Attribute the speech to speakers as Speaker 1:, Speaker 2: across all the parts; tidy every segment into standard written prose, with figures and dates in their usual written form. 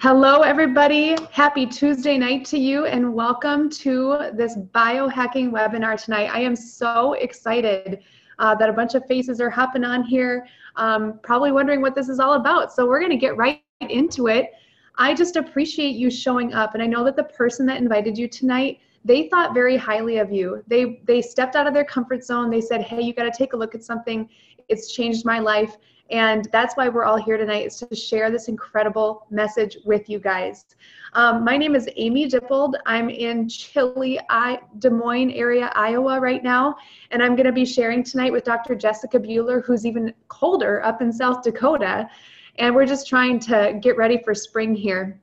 Speaker 1: Hello, everybody. Happy Tuesday night to you, and welcome to this biohacking webinar tonight. I am so excited that a bunch of faces are hopping on here, probably wondering what this is all about. So we're going to get right into it. I just appreciate you showing up, and I know that the person that invited you tonight, they thought very highly of you. They stepped out of their comfort zone. They said, hey, you got to take a look at something. It's changed my life. And that's why we're all here tonight, is to share this incredible message with you guys. My name is Amy Dippold. I'm in chilly Des Moines area, Iowa right now. And I'm going to be sharing tonight with Dr. Jessica Buhler, who's even colder up in South Dakota. And we're just trying to get ready for spring here.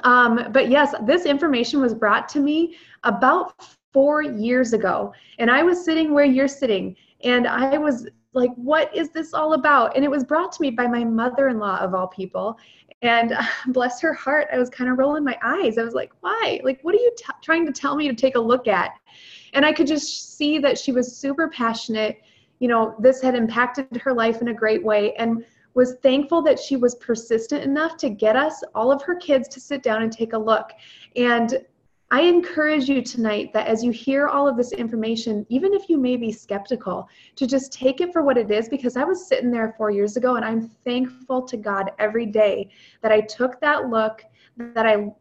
Speaker 1: But yes, this information was brought to me about 4 years ago. And I was sitting where you're sitting. And I was like, what is this all about? And it was brought to me by my mother-in-law, of all people. And bless her heart, I was kind of rolling my eyes. I was like, why? Like, what are you trying to tell me to take a look at? And I could just see that she was super passionate. You know, this had impacted her life in a great way, and was thankful that she was persistent enough to get us, all of her kids, to sit down and take a look. And I encourage you tonight that as you hear all of this information, even if you may be skeptical, to just take it for what it is, because I was sitting there 4 years ago, and I'm thankful to God every day that I took that look, that I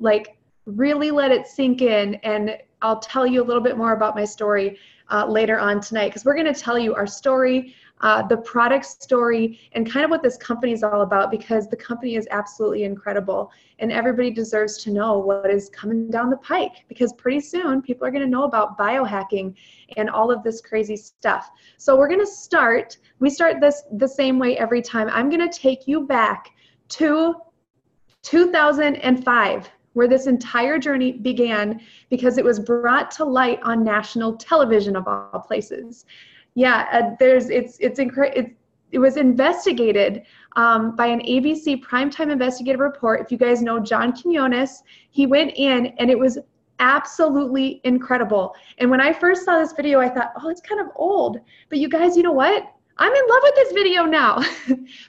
Speaker 1: really let it sink in. And I'll tell you a little bit more about my story later on tonight, because we're going to tell you our story, the product story, and kind of what this company is all about, because the company is absolutely incredible, and everybody deserves to know what is coming down the pike, because pretty soon people are going to know about biohacking and all of this crazy stuff. So we're going to start, we start this the same way every time. I'm going to take you back to 2005, where this entire journey began, because it was brought to light on national television, of all places. Yeah, it was investigated by an ABC primetime investigative report. If you guys know John Quinones, he went in, and it was absolutely incredible. And when I first saw this video, I thought, oh, it's kind of old. But you guys, you know what? I'm in love with this video now,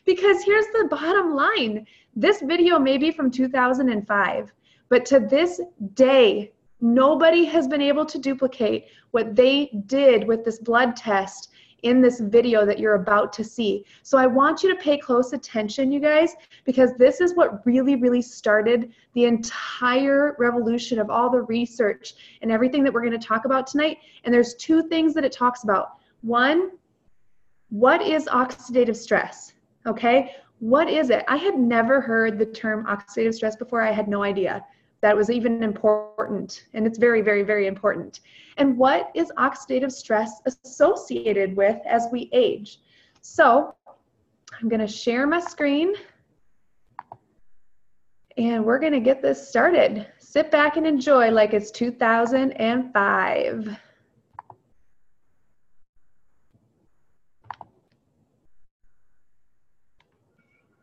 Speaker 1: because here's the bottom line. This video may be from 2005, but to this day, nobody has been able to duplicate what they did with this blood test in this video that you're about to see. So I want you to pay close attention, you guys, because this is what really, really started the entire revolution of all the research and everything that we're going to talk about tonight. And there's two things that it talks about. One, what is oxidative stress? Okay, what is it? I had never heard the term oxidative stress before. I had no idea that was even important, and it's very, very, very important. And what is oxidative stress associated with as we age? So I'm going to share my screen, and we're going to get this started. Sit back and enjoy like it's 2005.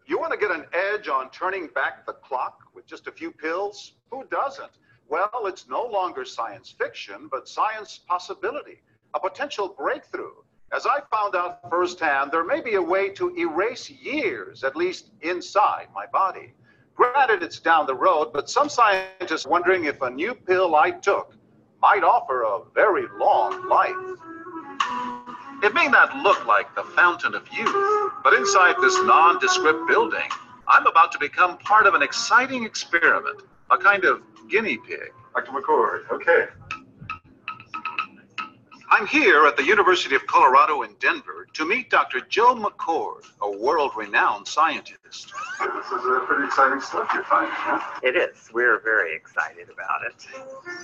Speaker 2: You want to get an edge on turning back the clock with just a few pills? Who doesn't? Well, it's no longer science fiction, but science possibility, a potential breakthrough. As I found out firsthand, there may be a way to erase years, at least inside my body. Granted, it's down the road, but some scientists are wondering if a new pill I took might offer a very long life. It may not look like the fountain of youth, but inside this nondescript building, I'm about to become part of an exciting experiment, a kind of guinea pig.
Speaker 3: Dr. McCord, okay.
Speaker 2: I'm here at the University of Colorado in Denver to meet Dr. Joe McCord, a world-renowned scientist.
Speaker 3: This is pretty exciting stuff you're finding, huh?
Speaker 4: It is. We're very excited about it.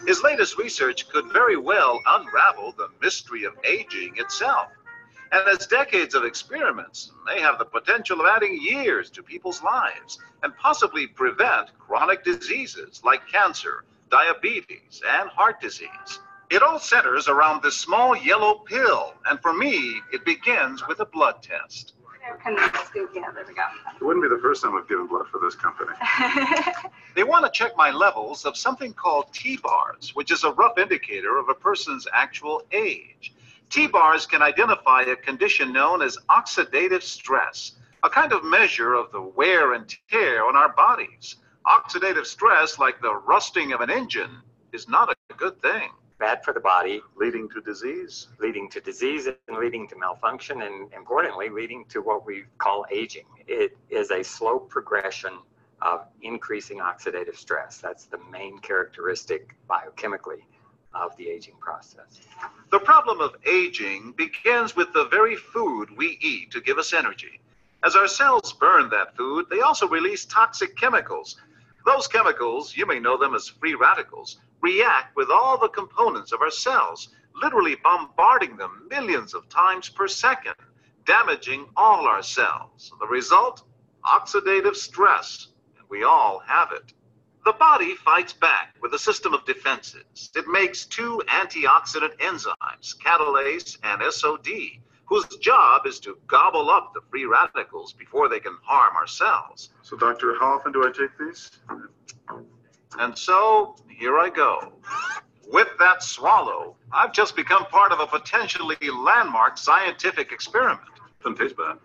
Speaker 2: His latest research could very well unravel the mystery of aging itself. And as decades of experiments may have the potential of adding years to people's lives and possibly prevent chronic diseases like cancer, diabetes, and heart disease. It all centers around this small yellow pill, and for me, it begins with a blood test.
Speaker 5: Can we scoop? Yeah, there we go.
Speaker 3: It wouldn't be the first time I've given blood for this company.
Speaker 2: They want to check my levels of something called T-bars, which is a rough indicator of a person's actual age. T-bars can identify a condition known as oxidative stress, a kind of measure of the wear and tear on our bodies. Oxidative stress, like the rusting of an engine, is not a good thing.
Speaker 4: Bad for the body,
Speaker 2: Leading to disease.
Speaker 4: leading to disease and leading to malfunction, and importantly, leading to what we call aging. It is a slow progression of increasing oxidative stress. That's the main characteristic biochemically of the aging process.
Speaker 2: The problem of aging begins with the very food we eat to give us energy. As our cells burn that food, they also release toxic chemicals. Those chemicals, you may know them as free radicals, react with all the components of our cells, literally bombarding them millions of times per second, damaging all our cells. The result? Oxidative stress, and we all have it. The body fights back with a system of defenses. It makes two antioxidant enzymes, catalase and SOD, whose job is to gobble up the free radicals before they can harm our cells.
Speaker 3: So, doctor, how often do I take these?
Speaker 2: And so, here I go. With that swallow, I've just become part of a potentially landmark scientific experiment.
Speaker 3: Doesn't taste bad.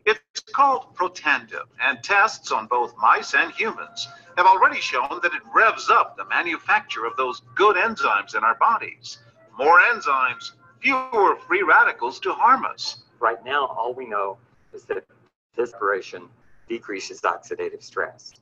Speaker 2: It's called Protandim, and tests on both mice and humans have already shown that it revs up the manufacture of those good enzymes in our bodies. More enzymes, fewer free radicals to harm us.
Speaker 4: Right now, all we know is that this operation decreases oxidative stress.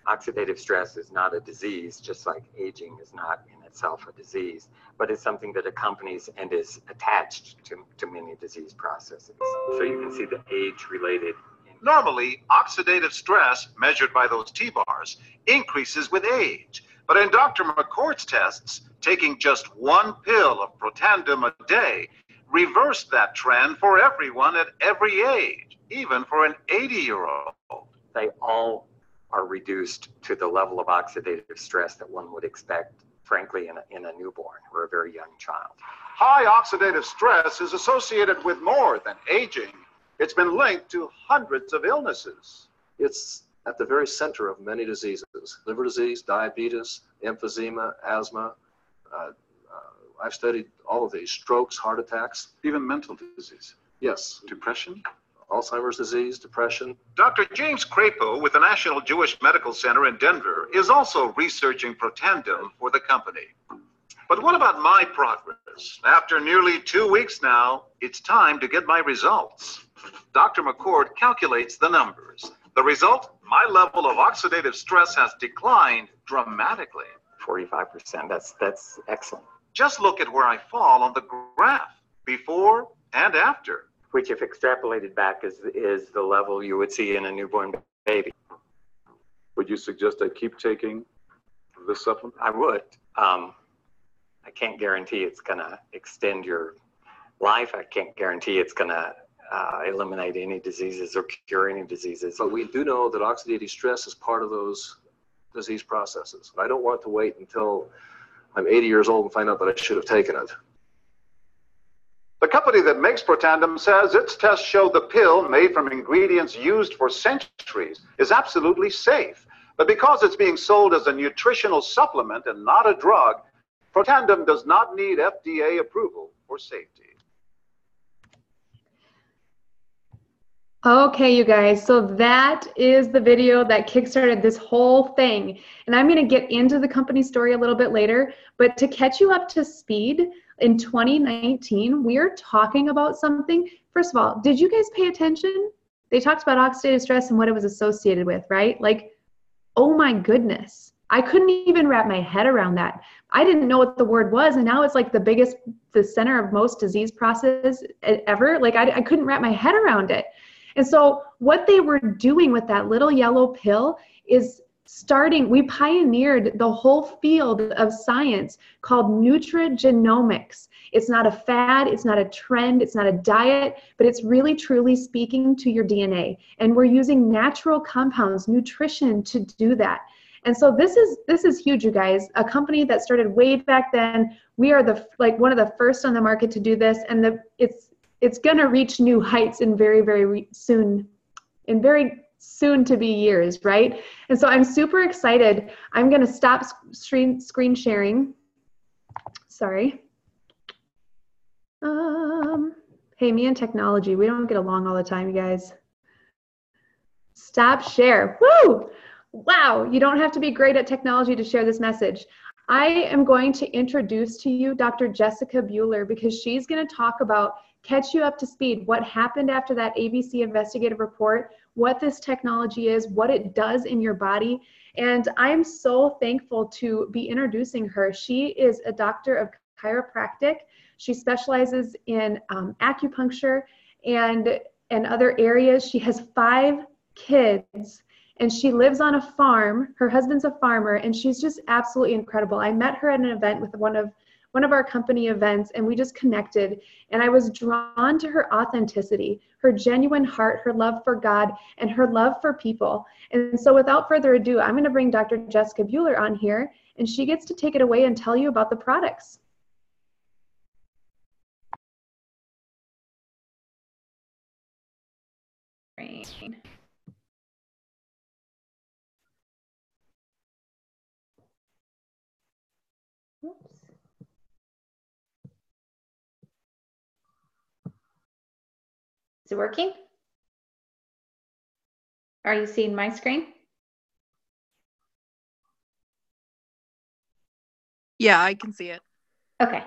Speaker 4: Oxidative stress is not a disease, just like aging is not in itself a disease, but it's something that accompanies and is attached to many disease processes. So you can see the age-related.
Speaker 2: Normally, oxidative stress, measured by those T-bars, increases with age. But in Dr. McCord's tests, taking just one pill of Protandim a day reversed that trend for everyone at every age, even for an 80-year-old.
Speaker 4: They all are reduced to the level of oxidative stress that one would expect, frankly, in a newborn or a very young child.
Speaker 2: High oxidative stress is associated with more than aging. It's been linked to hundreds of illnesses.
Speaker 6: It's at the very center of many diseases: liver disease, diabetes, emphysema, asthma. I've studied all of these: strokes, heart attacks.
Speaker 3: Even mental disease.
Speaker 6: Yes,
Speaker 3: Depression?
Speaker 6: Alzheimer's disease, depression.
Speaker 2: Dr. James Crapo with the National Jewish Medical Center in Denver is also researching Protandim for the company. But what about my progress? After nearly 2 weeks now, it's time to get my results. Dr. McCord calculates the numbers. The result? My level of oxidative stress has declined dramatically.
Speaker 4: 45%, that's excellent.
Speaker 2: Just look at where I fall on the graph, before and after.
Speaker 4: Which, if extrapolated back, is the level you would see in a newborn baby.
Speaker 3: Would you suggest I keep taking this supplement?
Speaker 4: I would. I can't guarantee it's going to extend your life. I can't guarantee it's going to eliminate any diseases or cure any diseases.
Speaker 6: But we do know that oxidative stress is part of those disease processes. I don't want to wait until I'm 80 years old and find out that I should have taken it.
Speaker 2: The company that makes Protandim says its tests show the pill, made from ingredients used for centuries, is absolutely safe. But because it's being sold as a nutritional supplement and not a drug, Protandim does not need FDA approval for safety.
Speaker 1: Okay, you guys, so that is the video that kickstarted this whole thing. And I'm going to get into the company story a little bit later, but to catch you up to speed, in 2019, we're talking about something. First of all, did you guys pay attention? They talked about oxidative stress and what it was associated with, right? Like, oh my goodness. I couldn't even wrap my head around that. I didn't know what the word was, and now it's like the center of most disease process ever. Like, I couldn't wrap my head around it. And so what they were doing with that little yellow pill is we pioneered the whole field of science called Nutrigenomics. It's not a fad, it's not a trend, it's not a diet, but it's really truly speaking to your DNA. And we're using natural compounds, nutrition, to do that. And so this is huge, you guys. A company that started way back then. We are one of the first on the market to do this, and it's going to reach new heights in very soon to be years, right? And so I'm super excited. I'm going to stop screen sharing. Sorry. Hey, me and technology, we don't get along all the time, you guys. Stop share. Woo! Wow, you don't have to be great at technology to share this message. I am going to introduce to you Dr. Jessica Buhler, because she's going to talk about, catch you up to speed, what happened after that ABC investigative report, what this technology is, what it does in your body. And I'm so thankful to be introducing her. She is a doctor of chiropractic. She specializes in acupuncture and other areas. She has 5 kids. And she lives on a farm. Her husband's a farmer, and she's just absolutely incredible. I met her at an event with one of our company events, and we just connected. And I was drawn to her authenticity, her genuine heart, her love for God, and her love for people. And so without further ado, I'm going to bring Dr. Jessica Buhler on here, and she gets to take it away and tell you about the products.
Speaker 7: Is it working? Are you seeing my screen?
Speaker 8: Yeah, I can see it.
Speaker 7: Okay.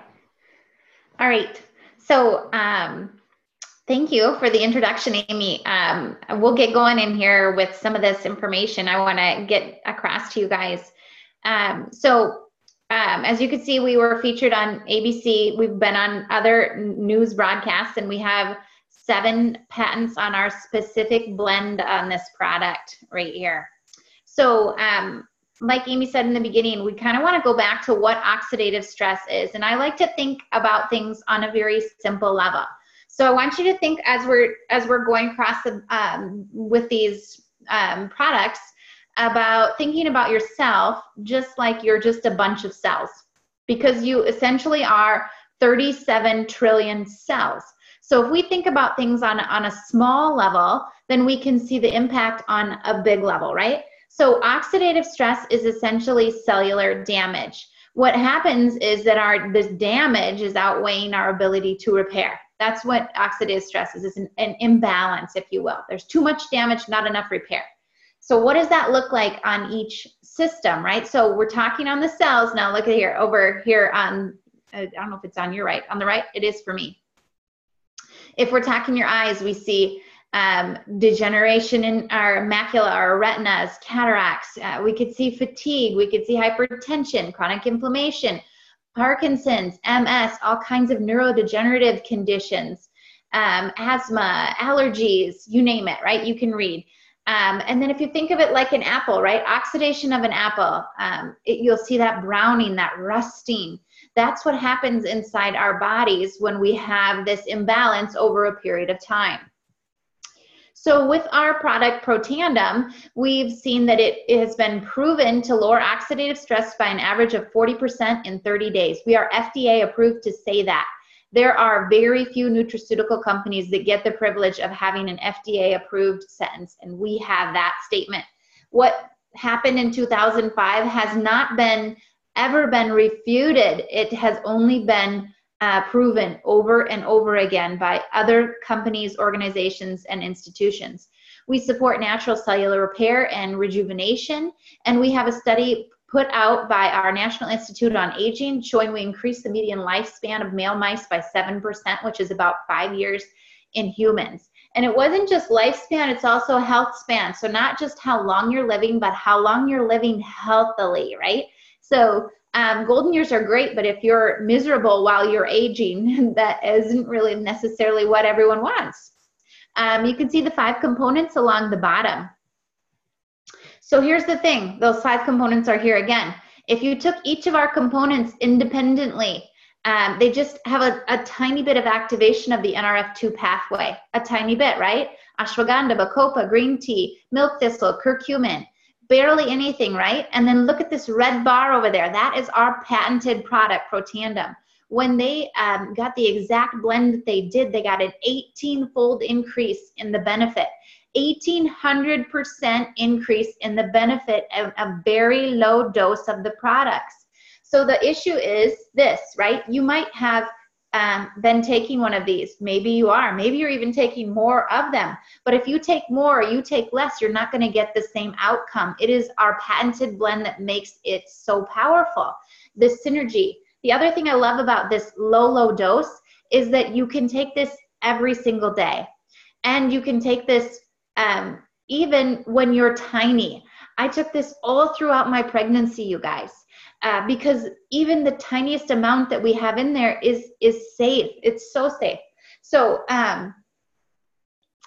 Speaker 7: All right. So thank you for the introduction, Amy. We'll get going in here with some of this information I want to get across to you guys. As you can see, we were featured on ABC. We've been on other news broadcasts, and we have 7 patents on our specific blend on this product right here. So like Amy said in the beginning, we kind of want to go back to what oxidative stress is. And I like to think about things on a very simple level. So I want you to think as we're going across with these products, about thinking about yourself just like you're just a bunch of cells, because you essentially are 37 trillion cells. So if we think about things on a small level, then we can see the impact on a big level, right? So oxidative stress is essentially cellular damage. What happens is that this damage is outweighing our ability to repair. That's what oxidative stress is. It's an imbalance, if you will. There's too much damage, not enough repair. So what does that look like on each system, right? So we're talking on the cells. Now look at here, over here on, I don't know if it's on your right. On the right, it is for me. If we're talking your eyes, we see degeneration in our macula, our retinas, cataracts. We could see fatigue. We could see hypertension, chronic inflammation, Parkinson's, MS, all kinds of neurodegenerative conditions, asthma, allergies, you name it, right? You can read. And then if you think of it like an apple, right? Oxidation of an apple, you'll see that browning, that rusting. That's what happens inside our bodies when we have this imbalance over a period of time. So with our product Protandim, we've seen that it has been proven to lower oxidative stress by an average of 40% in 30 days. We are FDA approved to say that. There are very few nutraceutical companies that get the privilege of having an FDA approved sentence, and we have that statement. What happened in 2005 has not ever been refuted. It has only been proven over and over again by other companies, organizations, and institutions. We support natural cellular repair and rejuvenation, and we have a study put out by our National Institute on Aging showing we increase the median lifespan of male mice by 7%, which is about 5 years in humans. And it wasn't just lifespan, it's also health span. So not just how long you're living, but how long you're living healthily, right? So golden years are great, but if you're miserable while you're aging, that isn't really necessarily what everyone wants. You can see the 5 components along the bottom. So here's the thing, those 5 components are here again. If you took each of our components independently, they just have a tiny bit of activation of the NRF2 pathway, a tiny bit, right? Ashwagandha, bacopa, green tea, milk thistle, curcumin, barely anything, right? And then look at this red bar over there. That is our patented product, Protandim. When they got the exact blend that they did, they got an 18-fold increase in the benefit. 1,800% increase in the benefit of a very low dose of the products. So the issue is this, right? You might have been taking one of these. Maybe you are. Maybe you're even taking more of them. But if you take more or you take less, you're not going to get the same outcome. It is our patented blend that makes it so powerful. This synergy. The other thing I love about this low dose is that you can take this every single day. And you can take this even when you're tiny. I took this all throughout my pregnancy, you guys, because even the tiniest amount that we have in there is safe. It's so safe. So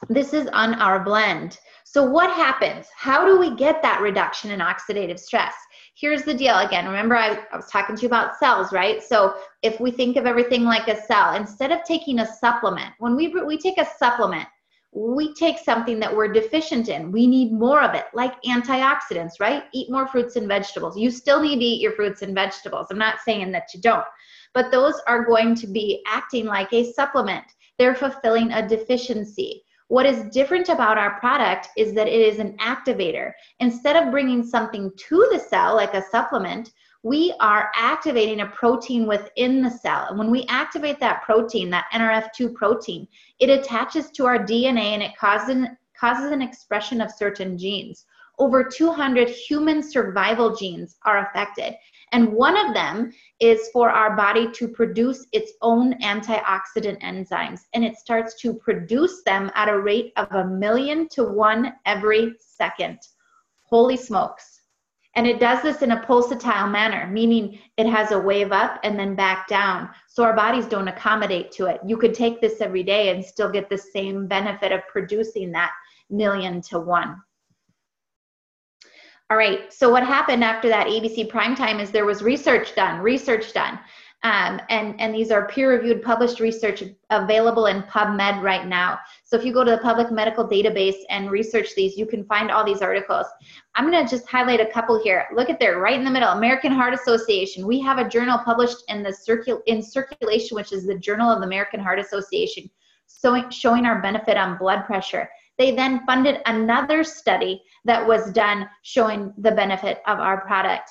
Speaker 7: this is on our blend. So what happens? How do we get that reduction in oxidative stress? Here's the deal. Again, remember I was talking to you about cells, right? So if we think of everything like a cell, instead of taking a supplement, when we take a supplement, we take something that we're deficient in. We need more of it, like antioxidants, right? Eat more fruits and vegetables. You still need to eat your fruits and vegetables. I'm not saying that you don't, but those are going to be acting like a supplement. They're fulfilling a deficiency. What is different about our product is that it is an activator. Instead of bringing something to the cell like a supplement, we are activating a protein within the cell. And when we activate that protein, that NRF2 protein, it attaches to our DNA and it causes an expression of certain genes. Over 200 human survival genes are affected. And one of them is for our body to produce its own antioxidant enzymes. And it starts to produce them at a rate of 1,000,000 to 1 every second. Holy smokes. And it does this in a pulsatile manner, meaning it has a wave up and then back down. So our bodies don't accommodate to it. You could take this every day and still get the same benefit of producing that 1,000,000 to 1. All right, so what happened after that ABC primetime is there was research done. And these are peer-reviewed, published research available in PubMed right now. So if you go to the public medical database and research these, you can find all these articles. I'm going to just highlight a couple here. Look at there, right in the middle, American Heart Association. We have a journal published in Circulation, which is the Journal of the American Heart Association, showing our benefit on blood pressure. They then funded another study that was done showing the benefit of our product.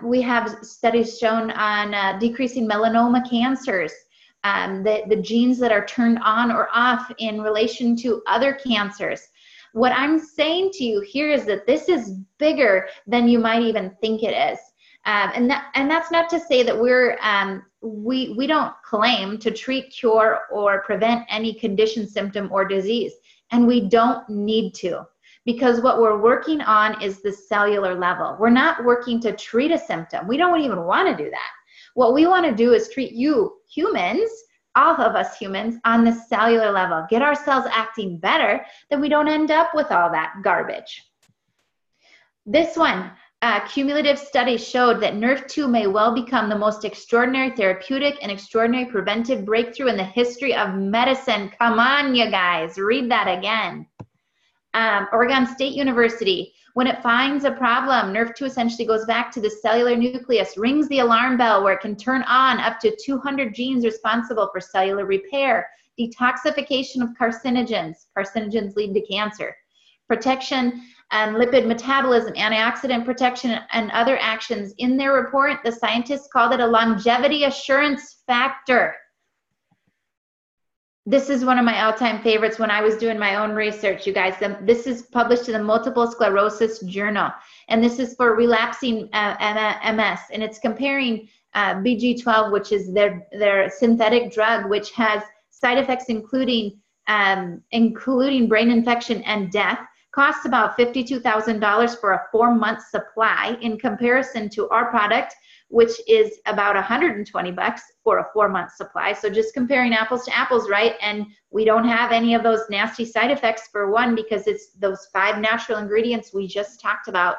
Speaker 7: We have studies shown on decreasing melanoma cancers, the genes that are turned on or off in relation to other cancers. What I'm saying to you here is that this is bigger than you might even think it is. And that's not to say that we don't claim to treat, cure, or prevent any condition, symptom, or disease. And we don't need to, because what we're working on is the cellular level. We're not working to treat a symptom. We don't even want to do that. What we want to do is treat you humans, all of us humans, on the cellular level. Get our cells acting better, then we don't end up with all that garbage. This one, cumulative studies showed that NRF2 may well become the most extraordinary therapeutic and extraordinary preventive breakthrough in the history of medicine. Come on, you guys, read that again. Oregon State University, when it finds a problem, NRF2 essentially goes back to the cellular nucleus, rings the alarm bell where it can turn on up to 200 genes responsible for cellular repair, detoxification of carcinogens. Carcinogens lead to cancer. Protection and lipid metabolism, antioxidant protection, and other actions. In their report, the scientists called it a longevity assurance factor. This is one of my all-time favorites when I was doing my own research, you guys. This is published in the Multiple Sclerosis Journal, and this is for relapsing MS, and it's comparing BG12, which is their synthetic drug, which has side effects including brain infection and death. Costs about $52,000 for a 4-month supply, in comparison to our product, which is about $120 for a 4-month supply. So just comparing apples to apples, right? And we don't have any of those nasty side effects, for one, because it's those 5 natural ingredients we just talked about.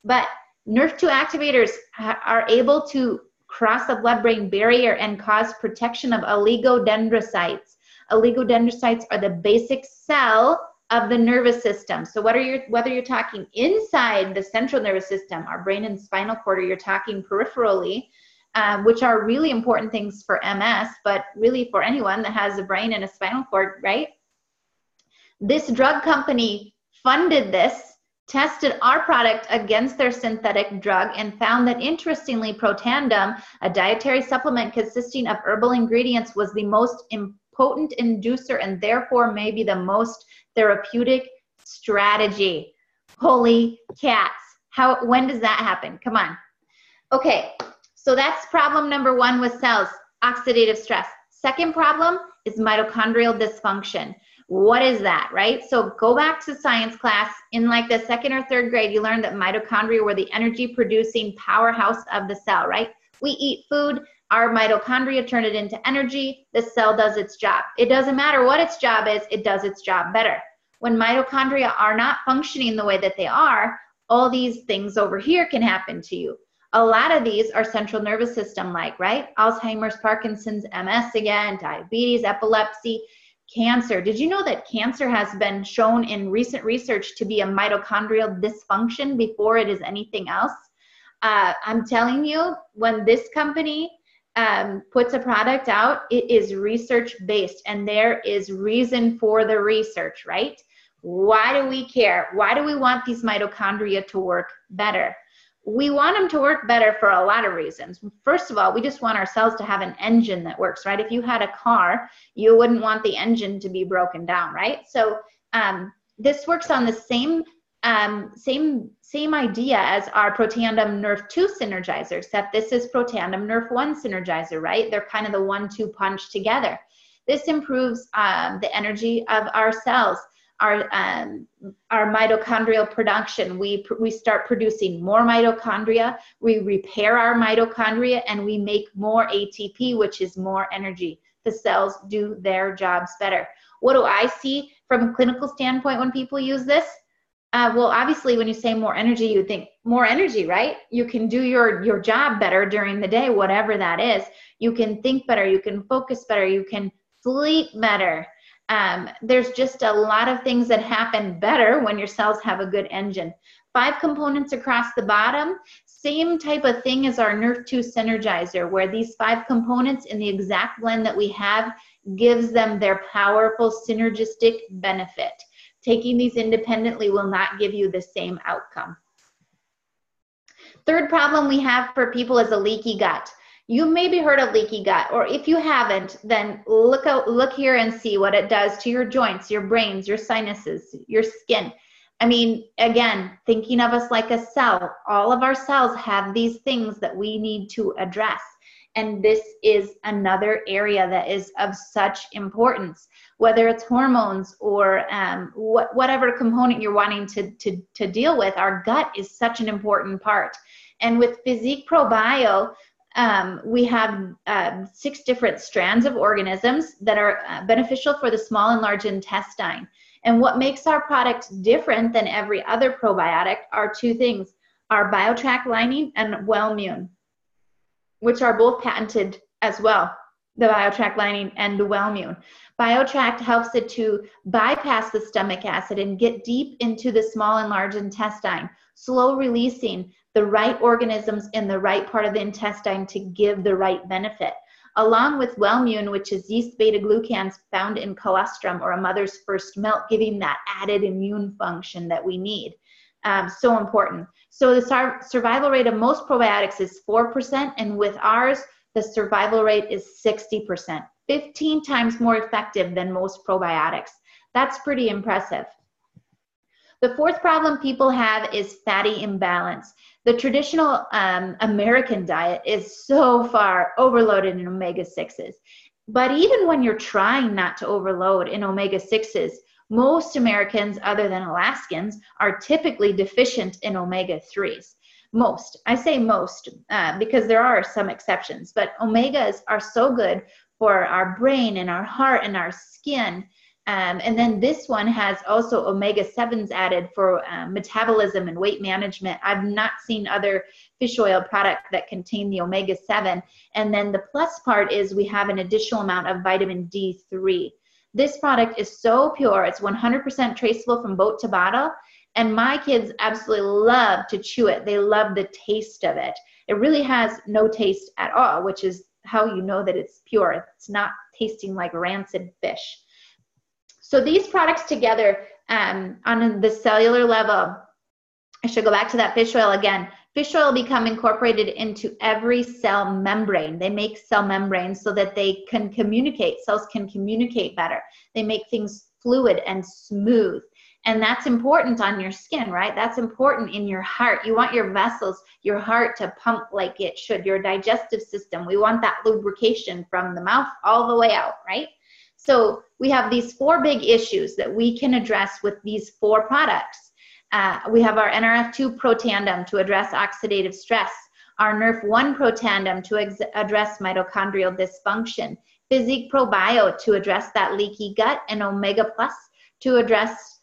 Speaker 7: But NRF2 activators are able to cross the blood-brain barrier and cause protection of oligodendrocytes. Oligodendrocytes are the basic cell of the nervous system. So whether you're talking inside the central nervous system, our brain and spinal cord, or you're talking peripherally, which are really important things for MS, but really for anyone that has a brain and a spinal cord, right? This drug company funded this tested our product against their synthetic drug and found that, interestingly, Protandim, a dietary supplement consisting of herbal ingredients, was the most potent inducer and therefore maybe the most therapeutic strategy. Holy cats. When does that happen? Come on. Okay, so that's problem number 1 with cells, oxidative stress. Second problem is mitochondrial dysfunction. What is that, right? So go back to science class. In like the 2nd or 3rd grade, you learned that mitochondria were the energy-producing powerhouse of the cell, right? We eat food, our mitochondria turn it into energy, the cell does its job. It doesn't matter what its job is, it does its job better. When mitochondria are not functioning the way that they are, all these things over here can happen to you. A lot of these are central nervous system like, right? Alzheimer's, Parkinson's, MS again, diabetes, epilepsy, cancer. Did you know that cancer has been shown in recent research to be a mitochondrial dysfunction before it is anything else? I'm telling you, when this company puts a product out, it is research-based, and there is reason for the research, right? Why do we care? Why do we want these mitochondria to work better? We want them to work better for a lot of reasons. First of all, we just want our cells to have an engine that works, right? If you had a car, you wouldn't want the engine to be broken down, right? So this works on the same idea as our Protandim Nerf 2 synergizer, except this is Protandim Nerf 1 synergizer, right? They're kind of the 1-2 punch together. This improves the energy of our cells. Our mitochondrial production, we start producing more mitochondria, we repair our mitochondria, and we make more ATP, which is more energy. The cells do their jobs better. What do I see from a clinical standpoint when people use this? Well, obviously, when you say more energy, you think more energy, right? You can do your job better during the day, whatever that is. You can think better, you can focus better, you can sleep better. There's just a lot of things that happen better when your cells have a good engine. 5 components across the bottom, same type of thing as our Nerf 2 synergizer, where these 5 components in the exact blend that we have gives them their powerful synergistic benefit. Taking these independently will not give you the same outcome. Third problem we have for people is a leaky gut. You maybe heard of leaky gut, or if you haven't, then look here and see what it does to your joints, your brains, your sinuses, your skin. I mean, again, thinking of us like a cell, all of our cells have these things that we need to address. And this is another area that is of such importance, whether it's hormones or whatever component you're wanting to deal with. Our gut is such an important part. And with PHYSIQ PROBIO, we have 6 different strands of organisms that are beneficial for the small and large intestine. And what makes our product different than every other probiotic are 2 things, our BioHACK lining and Wellmune, which are both patented as well, the BioHACK lining and the Wellmune. BioHACK helps it to bypass the stomach acid and get deep into the small and large intestine, slow releasing the right organisms in the right part of the intestine to give the right benefit. Along with Wellmune, which is yeast beta-glucans found in colostrum or a mother's first milk, giving that added immune function that we need. So important. So the survival rate of most probiotics is 4%, and with ours, the survival rate is 60%, 15 times more effective than most probiotics. That's pretty impressive. The 4th problem people have is fatty imbalance. The traditional American diet is so far overloaded in omega-6s. But even when you're trying not to overload in omega-6s, most Americans, other than Alaskans, are typically deficient in omega-3s. Most. I say most because there are some exceptions, but omegas are so good for our brain and our heart and our skin. And then this one has also omega-7s added for metabolism and weight management. I've not seen other fish oil product that contain the omega-7. And then the plus part is we have an additional amount of vitamin D3. This product is so pure. It's 100% traceable from boat to bottle. And my kids absolutely love to chew it. They love the taste of it. It really has no taste at all, which is how you know that it's pure. It's not tasting like rancid fish. So these products together on the cellular level I should go back to that fish oil again. Fish oil become incorporated into every cell membrane. They make cell membranes so that they can communicate. Cells can communicate better. They make things fluid and smooth. And that's important on your skin, right? That's important in your heart. You want your vessels, your heart to pump like it should, your digestive system. We want that lubrication from the mouth all the way out, right? So we have these 4 big issues that we can address with these 4 products. We have our NRF2 protandem to address oxidative stress, our NRF1 protandem to address mitochondrial dysfunction, PHYSIQ PROBIO to address that leaky gut, and Omega Plus to address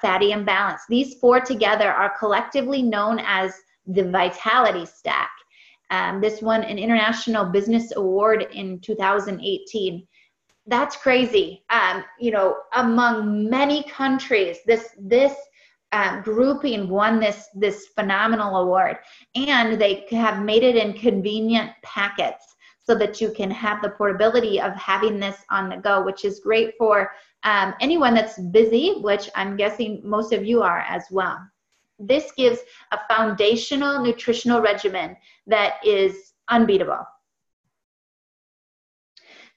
Speaker 7: fatty imbalance. These 4 together are collectively known as the Vitality Stack. This won an International Business Award in 2018. That's crazy. You know, among many countries, this grouping won this phenomenal award, and they have made it in convenient packets so that you can have the portability of having this on the go, which is great for anyone that's busy, which I'm guessing most of you are as well. This gives a foundational nutritional regimen that is unbeatable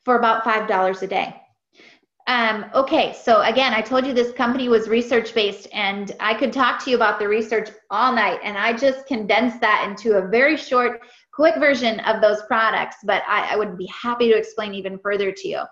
Speaker 7: for about $5 a day. Okay, so again, I told you this company was research-based, and I could talk to you about the research all night, and I just condensed that into a very short, quick version of those products, but I would be happy to explain even further to you.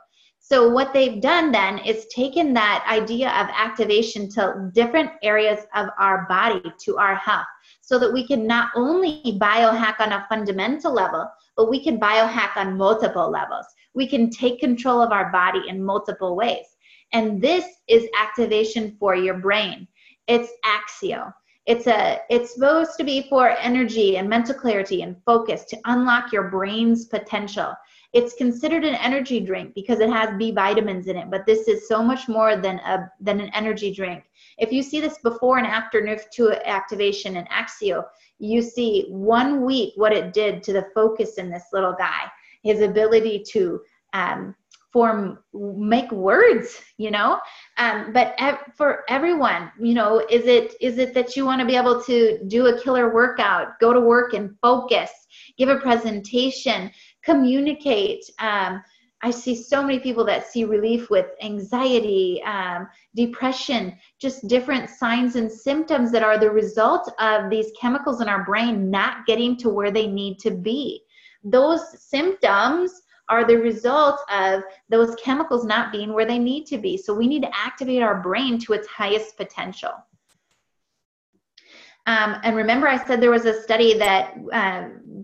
Speaker 7: So what they've done then is taken that idea of activation to different areas of our body, to our health, so that we can not only biohack on a fundamental level, but we can biohack on multiple levels. We can take control of our body in multiple ways. And this is activation for your brain. It's Axio. It's supposed to be for energy and mental clarity and focus, to unlock your brain's potential. It's considered an energy drink because it has B vitamins in it, but this is so much more than an energy drink. If you see this before and after NRF2 activation and Axio, you see 1 week what it did to the focus in this little guy, his ability to make words, you know. But for everyone, you know, is it that you want to be able to do a killer workout, go to work and focus, give a presentation, communicate? I see so many people that see relief with anxiety, depression, just different signs and symptoms that are the result of these chemicals in our brain not getting to where they need to be. Those symptoms are the result of those chemicals not being where they need to be. So we need to activate our brain to its highest potential. And remember, I said there was a study that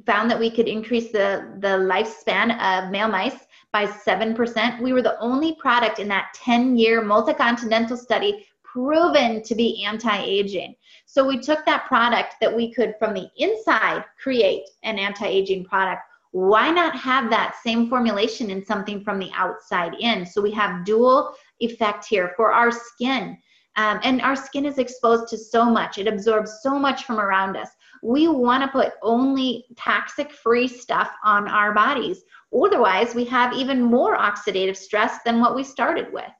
Speaker 7: found that we could increase the lifespan of male mice by 7%. We were the only product in that 10-year multi-continental study proven to be anti-aging. So we took that product that we could from the inside create an anti-aging product. Why not have that same formulation in something from the outside in? So we have dual effect here for our skin. And our skin is exposed to so much. It absorbs so much from around us. We want to put only toxic-free stuff on our bodies. Otherwise, we have even more oxidative stress than what we started with.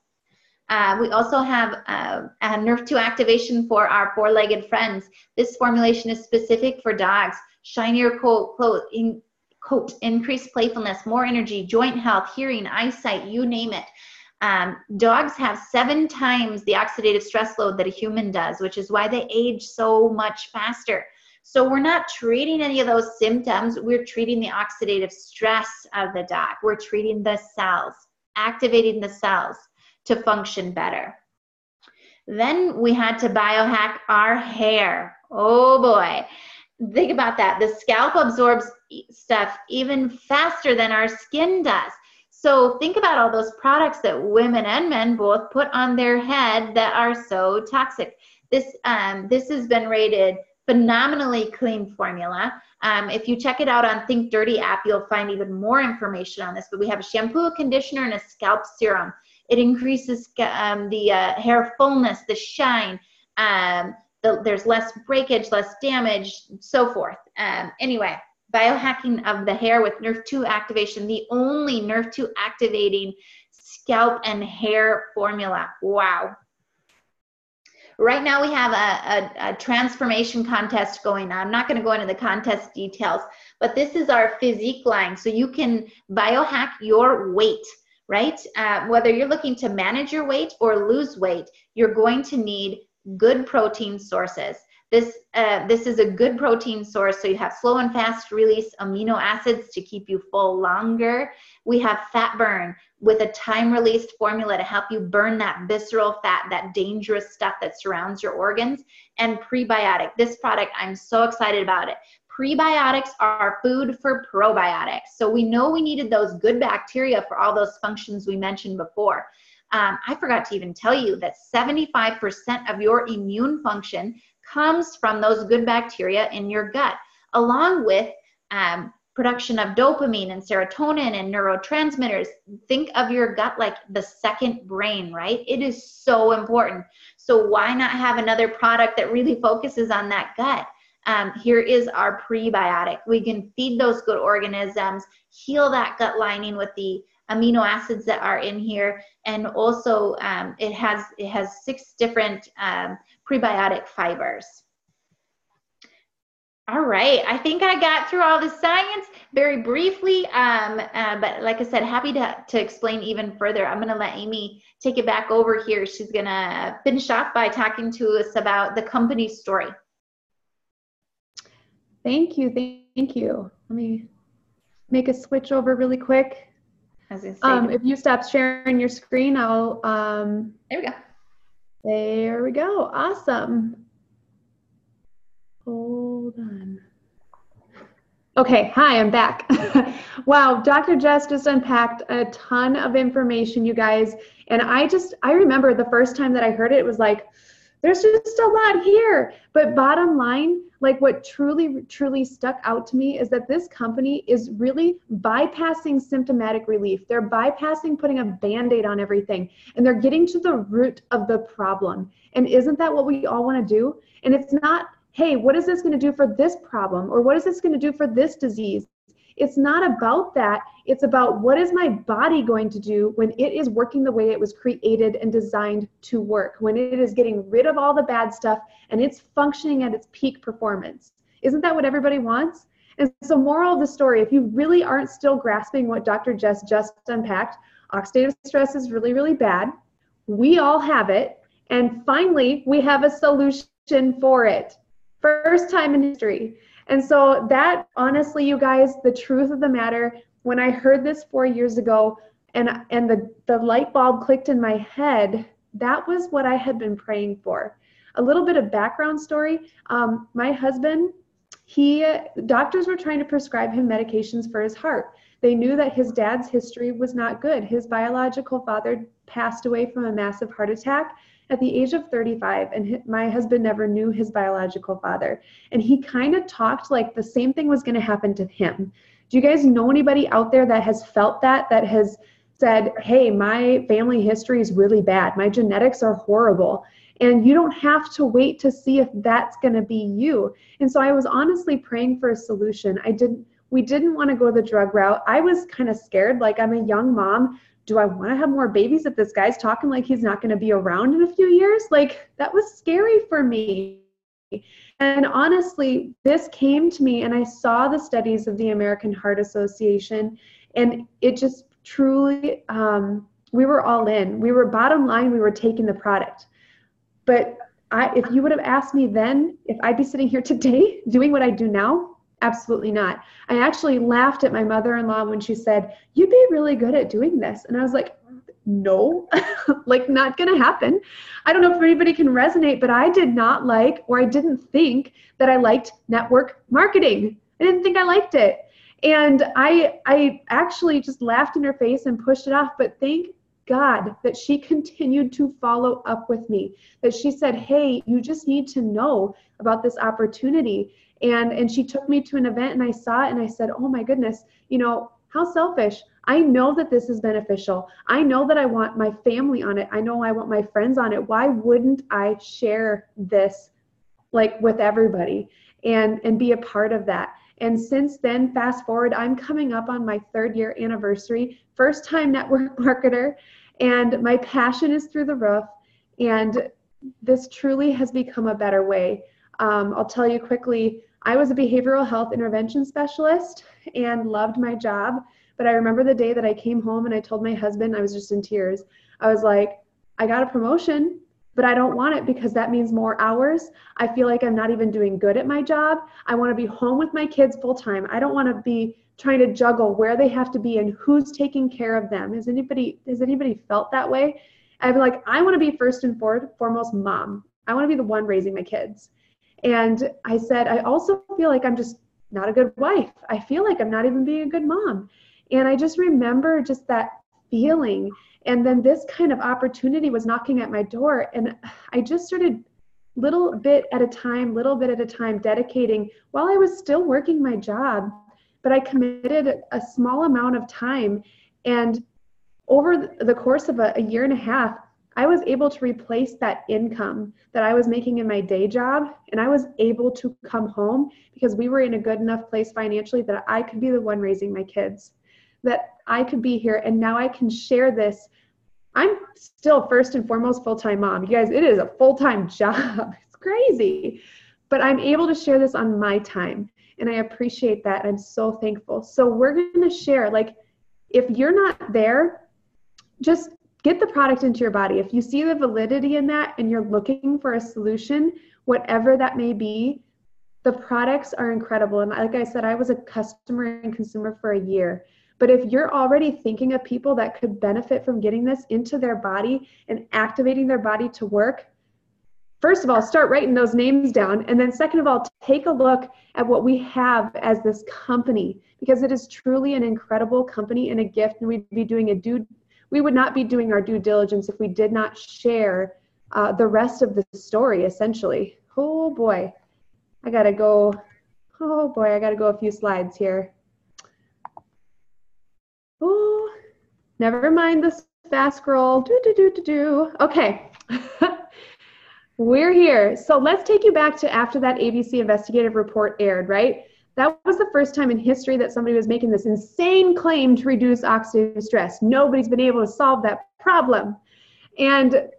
Speaker 7: We also have a NRF2 activation for our four-legged friends. This formulation is specific for dogs. Shinier coat, increased playfulness, more energy, joint health, hearing, eyesight, you name it. Dogs have 7 times the oxidative stress load that a human does, which is why they age so much faster. So we're not treating any of those symptoms. We're treating the oxidative stress of the dog. We're treating the cells, activating the cells to function better. Then we had to biohack our hair. Oh boy. Think about that. The scalp absorbs stuff even faster than our skin does. So think about all those products that women and men both put on their head that are so toxic. This has been rated phenomenally clean formula. If you check it out on Think Dirty app, you'll find even more information on this. But we have a shampoo, a conditioner, and a scalp serum. It increases the hair fullness, the shine. There's less breakage, less damage, so forth. Anyway, biohacking of the hair with NRF2 activation, the only NRF2 activating scalp and hair formula. Wow. right now we have a transformation contest going on. I'm not going to go into the contest details, but this is our PHYSIQ line. So you can biohack your weight, right? Whether you're looking to manage your weight or lose weight, you're going to need good protein sources. This is a good protein source. So you have slow and fast release amino acids to keep you full longer. We have fat burn with a time released formula to help you burn that visceral fat, that dangerous stuff that surrounds your organs, and prebiotic. This product, I'm so excited about it. Prebiotics are food for probiotics. So we know we needed those good bacteria for all those functions we mentioned before. I forgot to even tell you that 75% of your immune function comes from those good bacteria in your gut, along with production of dopamine and serotonin and neurotransmitters. Think of your gut like the second brain, right? It is so important. So why not have another product that really focuses on that gut? Here is our prebiotic. We can feed those good organisms, heal that gut lining with the amino acids that are in here, and also it has 6 different prebiotic fibers. All right, I think I got through all the science very briefly, but like I said, happy to explain even further. I'm gonna let Amy take it back over here. She's gonna finish off by talking to us about the company story.
Speaker 1: Thank you, thank you. Let me make a switch over really quick. If you stop sharing your screen, I'll,
Speaker 7: there we go.
Speaker 1: There we go, awesome. Hold on. Okay, hi, I'm back. Wow, Dr. Jess just unpacked a ton of information, you guys. And I remember the first time that I heard it, it was like, there's just a lot here. But bottom line, like what truly stuck out to me is that this company is really bypassing symptomatic relief. They're bypassing putting a Band-Aid on everything, and they're getting to the root of the problem. And isn't that what we all want to do? And it's not, hey, what is this going to do for this problem? Or what is this going to do for this disease? It's not about that. It's about what is my body going to do when it is working the way it was created and designed to work, when it is getting rid of all the bad stuff and it's functioning at its peak performance. Isn't that what everybody wants? And so moral of the story, if you really aren't still grasping what Dr. Jess just unpacked, oxidative stress is really, really bad. We all have it. And finally, we have a solution for it. First time in history. And so that, honestly, you guys, the truth of the matter, when I heard this 4 years ago and the light bulb clicked in my head, that was what I had been praying for. A little bit of background story. My husband, doctors were trying to prescribe him medications for his heart. They knew that his dad's history was not good. His biological father passed away from a massive heart attack at the age of 35, and my husband never knew his biological father. And he kind of talked like the same thing was going to happen to him. Do you guys know anybody out there that has felt that has said, hey, my family history is really bad. My genetics are horrible. And you don't have to wait to see if that's going to be you. And so I was honestly praying for a solution. We didn't want to go the drug route. I was kind of scared, like I'm a young mom. Do I want to have more babies if this guy's talking like he's not going to be around in a few years? Like, that was scary for me. And honestly, this came to me and I saw the studies of the American Heart Association, and it just truly, we were all in. We were, bottom line, we were taking the product. But if you would have asked me then if I'd be sitting here today doing what I do now, absolutely not. I actually laughed at my mother-in-law when she said, you'd be really good at doing this. And I was like, no, like not going to happen. I don't know if anybody can resonate, but I did not like, or I didn't think that I liked network marketing. I didn't think I liked it. And I actually just laughed in her face and pushed it off. But thank God that she continued to follow up with me, that she said, hey, you just need to know about this opportunity. And she took me to an event and I saw it and I said, oh my goodness, you know, how selfish. I know that this is beneficial. I know that I want my family on it. I know I want my friends on it. Why wouldn't I share this like with everybody and be a part of that? And since then, fast forward, I'm coming up on my 3rd year anniversary, first time network marketer, and my passion is through the roof. And this truly has become a better way. I'll tell you quickly, I was a behavioral health intervention specialist and loved my job. But I remember the day that I came home and I told my husband, I was just in tears. I was like, I got a promotion, but I don't want it because that means more hours. I feel like I'm not even doing good at my job. I want to be home with my kids full time. I don't want to be trying to juggle where they have to be and who's taking care of them. Has anybody felt that way? I'm like, I want to be first and foremost mom. I want to be the one raising my kids. And I said, I also feel like I'm just not a good wife. I feel like I'm not even being a good mom. And I just remember just that feeling. And then this kind of opportunity was knocking at my door. And I just started little bit at a time, dedicating while I was still working my job. But I committed a small amount of time. And over the course of a year and a half, I was able to replace that income that I was making in my day job. And I was able to come home because we were in a good enough place financially that I could be the one raising my kids, that I could be here. And now I can share this. I'm still first and foremost full-time mom. You guys, it is a full-time job. It's crazy. But I'm able to share this on my time. And I appreciate that. I'm so thankful. So we're going to share, like, if you're not there, just get the product into your body. If you see the validity in that and you're looking for a solution, whatever that may be, the products are incredible. And like I said, I was a customer and consumer for a year. But if you're already thinking of people that could benefit from getting this into their body and activating their body to work, first of all, start writing those names down. And then second of all, take a look at what we have as this company, because it is truly an incredible company and a gift. And we would not be doing our due diligence if we did not share the rest of the story, essentially. Oh boy, I gotta go a few slides here. Oh, never mind this fast scroll. Okay. We're here. So let's take you back to after that ABC investigative report aired, right? That was the first time in history that somebody was making this insane claim to reduce oxidative stress. Nobody's been able to solve that problem. And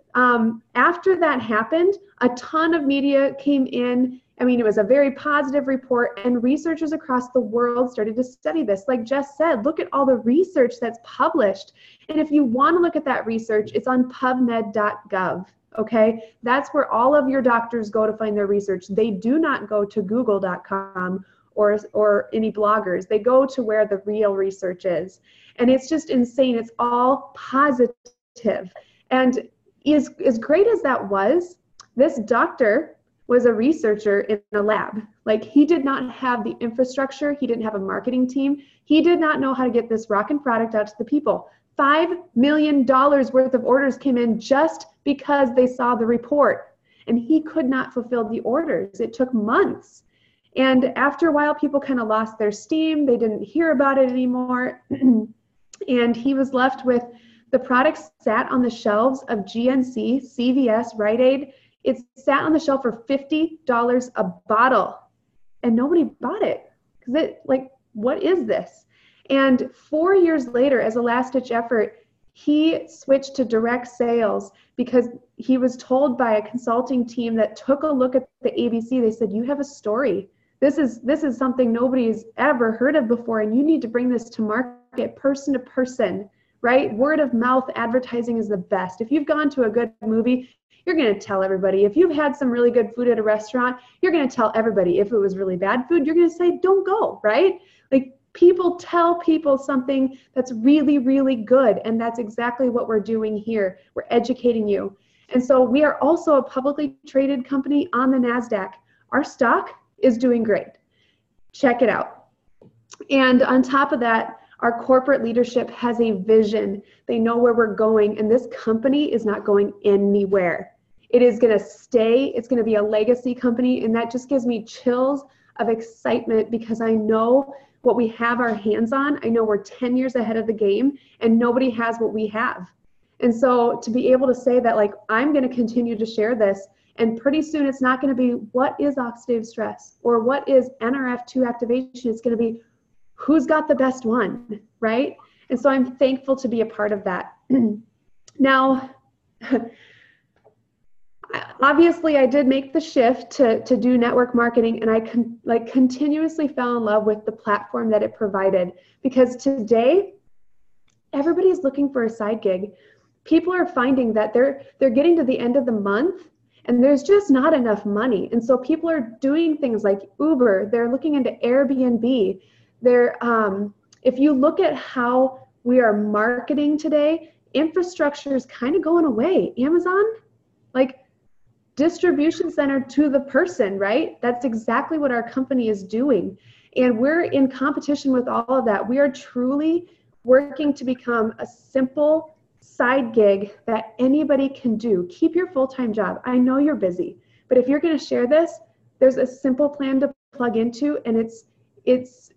Speaker 1: after that happened, a ton of media came in. I mean, it was a very positive report, and researchers across the world started to study this. Like Jess said, look at all the research that's published. And if you want to look at that research, it's on pubmed.gov. Okay, that's where all of your doctors go to find their research. They do not go to google.com or any bloggers. They go to where the real research is. And it's just insane. It's all positive. And as great as that was, this doctor was a researcher in a lab. Like, he did not have the infrastructure. He didn't have a marketing team. He did not know how to get this rockin' product out to the people. $5 million worth of orders came in just because they saw the report. And he could not fulfill the orders. It took months. And after a while, people kind of lost their steam. They didn't hear about it anymore. And he was left with the products sat on the shelves of GNC, CVS, Rite Aid. It sat on the shelf for $50 a bottle. And nobody bought it. Because what is this? And 4 years later, as a last-ditch effort, he switched to direct sales because he was told by a consulting team that took a look at the ABC. They said, you have a story. This is something nobody's ever heard of before, and you need to bring this to market person to person, right? Word of mouth advertising is the best. If you've gone to a good movie, you're going to tell everybody. If you've had some really good food at a restaurant, you're going to tell everybody. If it was really bad food, you're going to say, don't go, right? Like, people tell people something that's really, really good. And that's exactly what we're doing here. We're educating you. And so we are also a publicly traded company on the NASDAQ. Our stock is doing great. Check it out. And on top of that, our corporate leadership has a vision. They know where we're going, and this company is not going anywhere. It is going to stay. It's going to be a legacy company, and that just gives me chills of excitement because I know what we have our hands on. I know we're 10 years ahead of the game, and nobody has what we have. And so to be able to say that, like, I'm going to continue to share this, and pretty soon it's not going to be what is oxidative stress or what is NRF2 activation. It's going to be who's got the best one, right? And so I'm thankful to be a part of that. Now, obviously I did make the shift to do network marketing, and I continuously fell in love with the platform that it provided, because today everybody's looking for a side gig. People are finding that they're getting to the end of the month and there's just not enough money. And so people are doing things like Uber, they're looking into Airbnb. If you look at how we are marketing today, infrastructure is kind of going away. Amazon, like distribution center to the person, right? That's exactly what our company is doing. And we're in competition with all of that. We are truly working to become a simple side gig that anybody can do. Keep your full-time job. I know you're busy, but if you're going to share this, there's a simple plan to plug into, and it's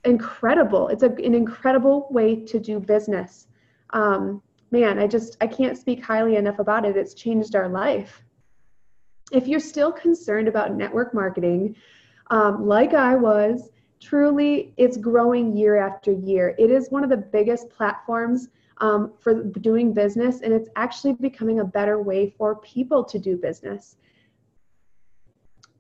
Speaker 1: incredible. It's an incredible way to do business. Man, I can't speak highly enough about it. It's changed our life. If you're still concerned about network marketing, like I was, truly, it's growing year after year. It is one of the biggest platforms for doing business, and it's actually becoming a better way for people to do business.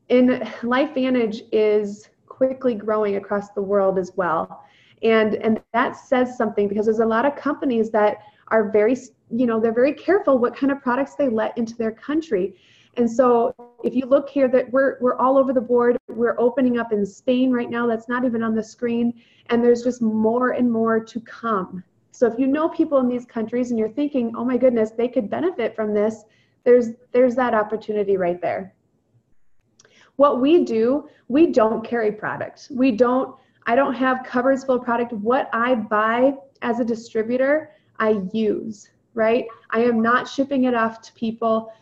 Speaker 1: And LifeVantage is quickly growing across the world as well. And that says something, because there's a lot of companies that are very, they're very careful what kind of products they let into their country. And so if you look here, that we're all over the board. We're opening up in Spain right now. That's not even on the screen. And there's just more and more to come. So if you know people in these countries and you're thinking, oh my goodness, they could benefit from this, there's that opportunity right there. What we do, we don't carry product. I don't have cupboards full of product. What I buy as a distributor, I use, right? I am not shipping it off to people.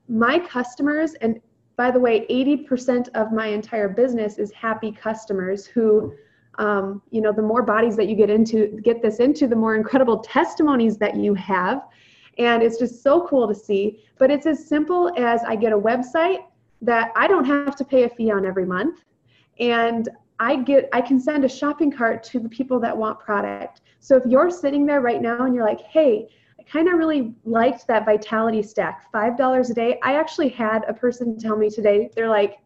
Speaker 1: My customers, and by the way, 80% of my entire business is happy customers who, the more bodies that you get this into, the more incredible testimonies that you have. And it's just so cool to see. But it's as simple as I get a website that I don't have to pay a fee on every month. And I can send a shopping cart to the people that want product. So if you're sitting there right now and you're like, hey, I kind of really liked that Vitality Stack, $5 a day. I actually had a person tell me today, they're like,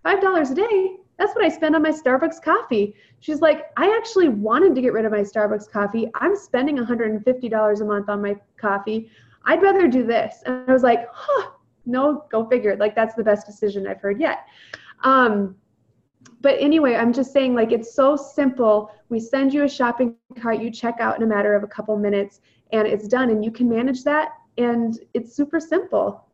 Speaker 1: $5 a day? That's what I spend on my Starbucks coffee. She's like, I actually wanted to get rid of my Starbucks coffee. I'm spending $150 a month on my coffee. I'd rather do this. And I was like, no, go figure. Like, that's the best decision I've heard yet. But anyway, I'm just saying, like, it's so simple. We send you a shopping cart, you check out in a matter of a couple minutes, and it's done, and you can manage that, and it's super simple.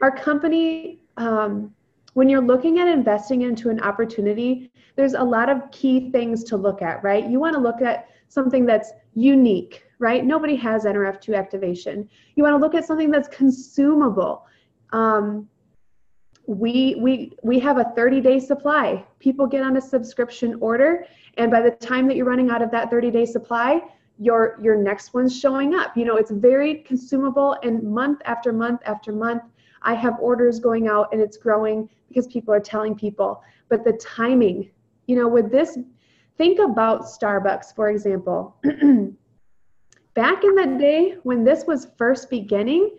Speaker 1: Our company, when you're looking at investing into an opportunity, there's a lot of key things to look at, right? You want to look at something that's unique, right? Nobody has NRF2 activation. You want to look at something that's consumable. We have a 30-day supply. People get on a subscription order, and by the time that you're running out of that 30-day supply, your next one's showing up. It's very consumable, and month after month after month, I have orders going out, and it's growing because people are telling people. But the timing, with this, think about Starbucks, for example. Back in the day when this was first beginning,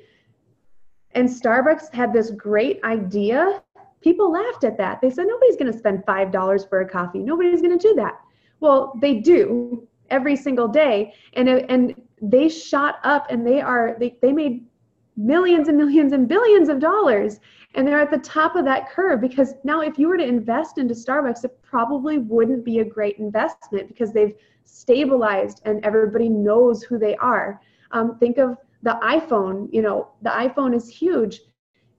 Speaker 1: and Starbucks had this great idea, people laughed at that. They said, nobody's going to spend $5 for a coffee. Nobody's going to do that. Well, they do every single day. And they shot up, and they made millions and millions and billions of dollars. And they're at the top of that curve, because now if you were to invest into Starbucks, it probably wouldn't be a great investment, because they've stabilized and everybody knows who they are. Think of the iPhone. The iPhone is huge.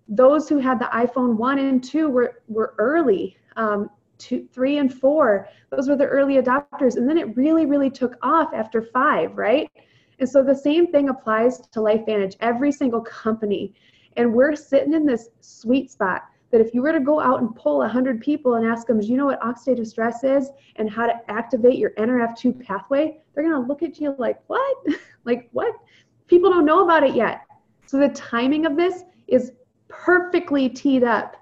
Speaker 1: Those who had the iPhone 1 and 2 were early. 2, 3, and 4, those were the early adopters. And then it really, really took off after 5, right? And so the same thing applies to LifeVantage, every single company. And we're sitting in this sweet spot that if you were to go out and poll 100 people and ask them, do you know what oxidative stress is and how to activate your NRF2 pathway? They're going to look at you like, what? Like, what? People don't know about it yet. So the timing of this is perfectly teed up,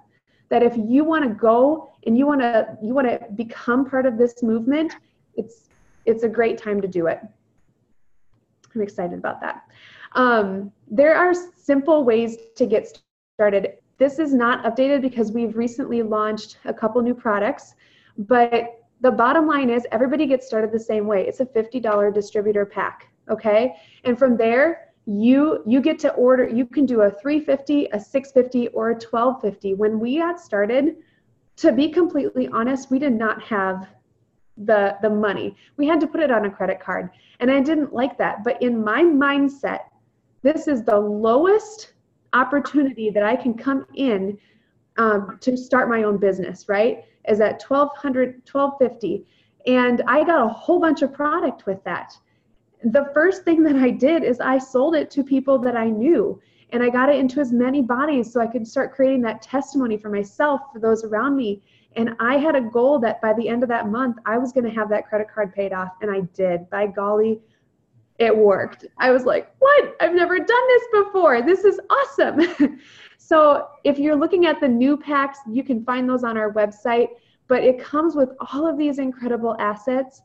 Speaker 1: that if you want to go and you want to become part of this movement, it's a great time to do it. I'm excited about that. There are simple ways to get started. This is not updated because we've recently launched a couple new products, but the bottom line is everybody gets started the same way. It's a $50 distributor pack, okay? And from there, you get to order, you can do a $350, a $650, or a $1250. When we got started, to be completely honest, we did not have the money. We had to put it on a credit card, and I didn't like that. But in my mindset, this is the lowest opportunity that I can come in to start my own business, right? Is at $1,200, $1,250. And I got a whole bunch of product with that. The first thing that I did is I sold it to people that I knew, and I got it into as many bodies so I could start creating that testimony for myself, for those around me. And I had a goal that by the end of that month, I was going to have that credit card paid off, and I did. By golly, it worked. I was like, what? I've never done this before. This is awesome. So if you're looking at the new packs, you can find those on our website, but it comes with all of these incredible assets.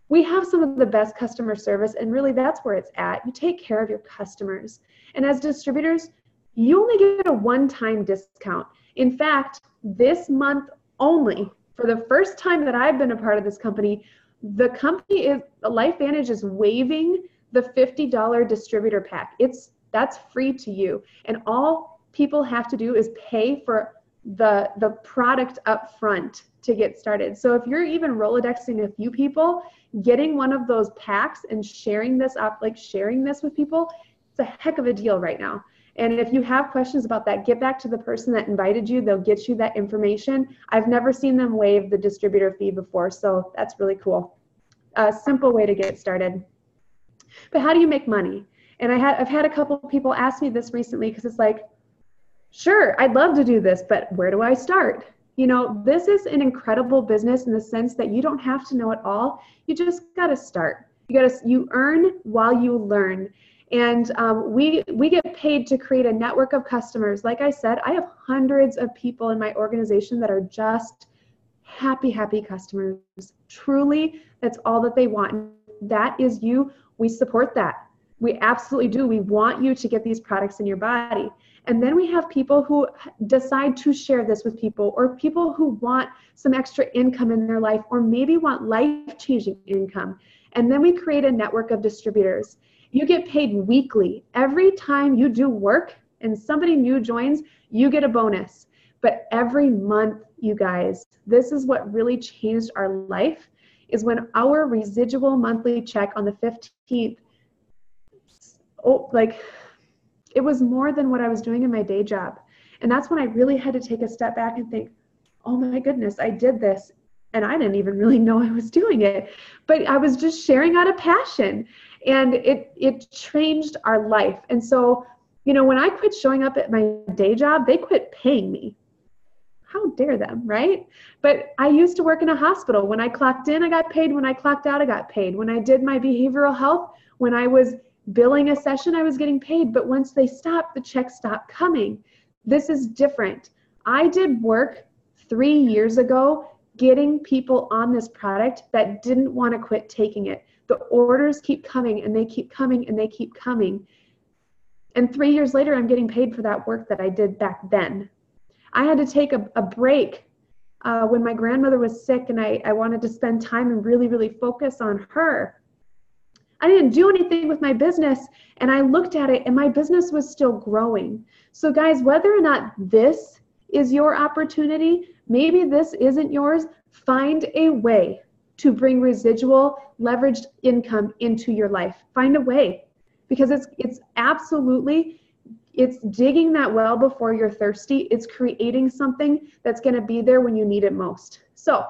Speaker 1: We have some of the best customer service, and really that's where it's at. You take care of your customers. And as distributors, you only get a one-time discount. In fact, this month only, for the first time that I've been a part of this company, the company is, LifeVantage is waiving the $50 distributor pack. That's free to you. And all people have to do is pay for the product up front to get started. So if you're even Rolodexing a few people, getting one of those packs and sharing this up, like sharing this with people, it's a heck of a deal right now. And if you have questions about that, get back to the person that invited you. They'll get you that information. I've never seen them waive the distributor fee before, so that's really cool. A simple way to get started. But how do you make money? And I've had a couple of people ask me this recently, because it's like, sure, I'd love to do this, but where do I start? You know, this is an incredible business in the sense that you don't have to know it all. You just got to start. You earn while you learn. And we get paid to create a network of customers. Like I said, I have hundreds of people in my organization that are just happy customers. Truly, that's all that they want. That is you. We support that. We absolutely do. We want you to get these products in your body. And then we have people who decide to share this with people, or people who want some extra income in their life, or maybe want life-changing income. And then we create a network of distributors. You get paid weekly. Every time you do work and somebody new joins, you get a bonus. But every month, you guys, this is what really changed our life, is when our residual monthly check on the 15th, it was more than what I was doing in my day job. And that's when I really had to take a step back and think, oh my goodness, I did this. And I didn't even really know I was doing it, but I was just sharing out of passion, and it changed our life. And so, you know, when I quit showing up at my day job, they quit paying me. How dare them, right? But I used to work in a hospital. When I clocked in, I got paid. When I clocked out, I got paid. When I did my behavioral health, when I was billing a session, I was getting paid. But once they stopped, the checks stopped coming. This is different. I did work 3 years ago getting people on this product that didn't want to quit taking it. The orders keep coming, and they keep coming, and they keep coming. And 3 years later, I'm getting paid for that work that I did back then. I had to take a break when my grandmother was sick, and I wanted to spend time and really focus on her. I didn't do anything with my business, and I looked at it, and my business was still growing. So guys, whether or not this is your opportunity, maybe this isn't yours, find a way to bring residual leveraged income into your life. Find a way, because it's absolutely, it's digging that well before you're thirsty. It's creating something that's going to be there when you need it most. So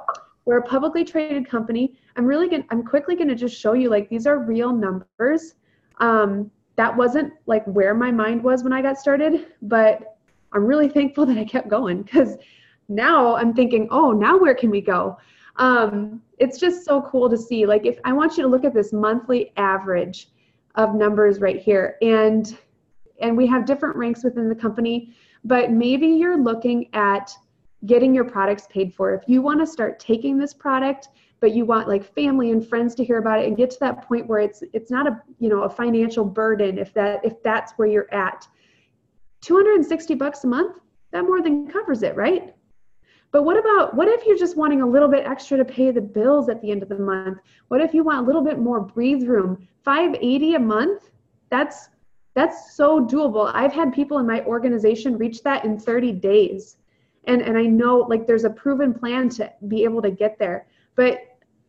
Speaker 1: we're a publicly traded company. I'm quickly going to just show you, like, these are real numbers. That wasn't like where my mind was when I got started, but I'm really thankful that I kept going, because now I'm thinking, oh, now where can we go? It's just so cool to see. Like, if I want you to look at this monthly average of numbers right here, and we have different ranks within the company, but maybe you're looking at getting your products paid for. If you want to start taking this product, but you want like family and friends to hear about it and get to that point where it's not a financial burden, if that's where you're at, $260 a month, that more than covers it, right? But what if you're just wanting a little bit extra to pay the bills at the end of the month? What if you want a little bit more breathe room? $580 a month, that's so doable. I've had people in my organization reach that in 30 days. And I know like there's a proven plan to be able to get there. But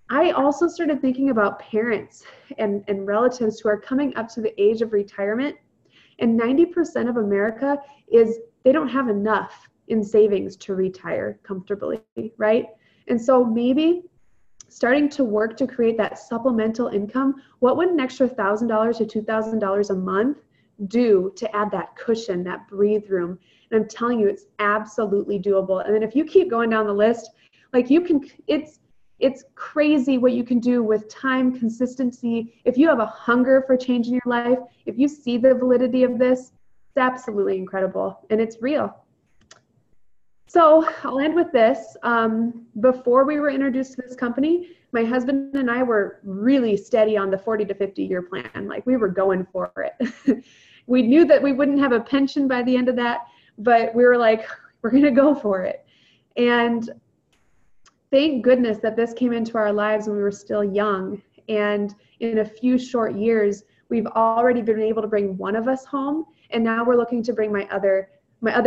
Speaker 1: I also started thinking about parents and relatives who are coming up to the age of retirement. And 90% of America they don't have enough in savings to retire comfortably, right? And so maybe starting to work to create that supplemental income, what would an extra $1,000 to $2,000 a month do to add that cushion, that breathe room? And I'm telling you, it's absolutely doable. And then if you keep going down the list, like it's crazy what you can do with time, consistency. If you have a hunger for change in your life, if you see the validity of this, it's absolutely incredible and it's real. So I'll end with this. Before we were introduced to this company, my husband and I were really steady on the 40 to 50 year plan. Like we were going for it. We knew that we wouldn't have a pension by the end of that, but we were like, we're going to go for it. And thank goodness that this came into our lives when we were still young. And in a few short years, we've already been able to bring one of us home. And now we're looking to bring my other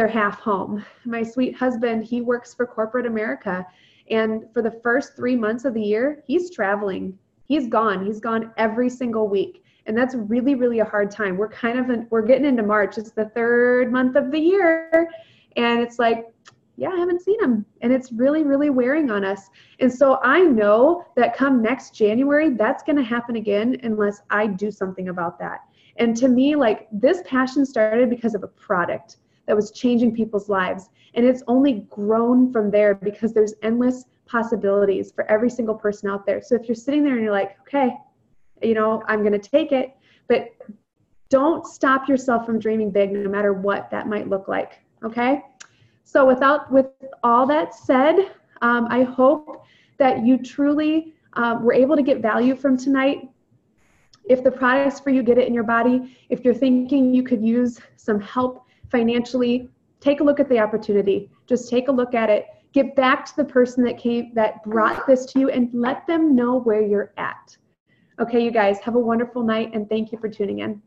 Speaker 1: half home. My sweet husband, he works for corporate America. And for the first 3 months of the year, he's traveling. He's gone every single week. And that's really, really a hard time. We're getting into March. It's the 3rd month of the year. And it's like, yeah, I haven't seen him. And it's really, really wearing on us. And so I know that come next January, that's going to happen again unless I do something about that. And to me, like this passion started because of a product that was changing people's lives. And it's only grown from there because there's endless possibilities for every single person out there. So if you're sitting there and you're like, okay, I'm going to take it, but don't stop yourself from dreaming big no matter what that might look like. Okay. So with all that said, I hope that you truly were able to get value from tonight. If the product's for you, get it in your body. If you're thinking you could use some help financially, take a look at the opportunity. Just take a look at it. Get back to the person that brought this to you and let them know where you're at. Okay, you guys, have a wonderful night and thank you for tuning in.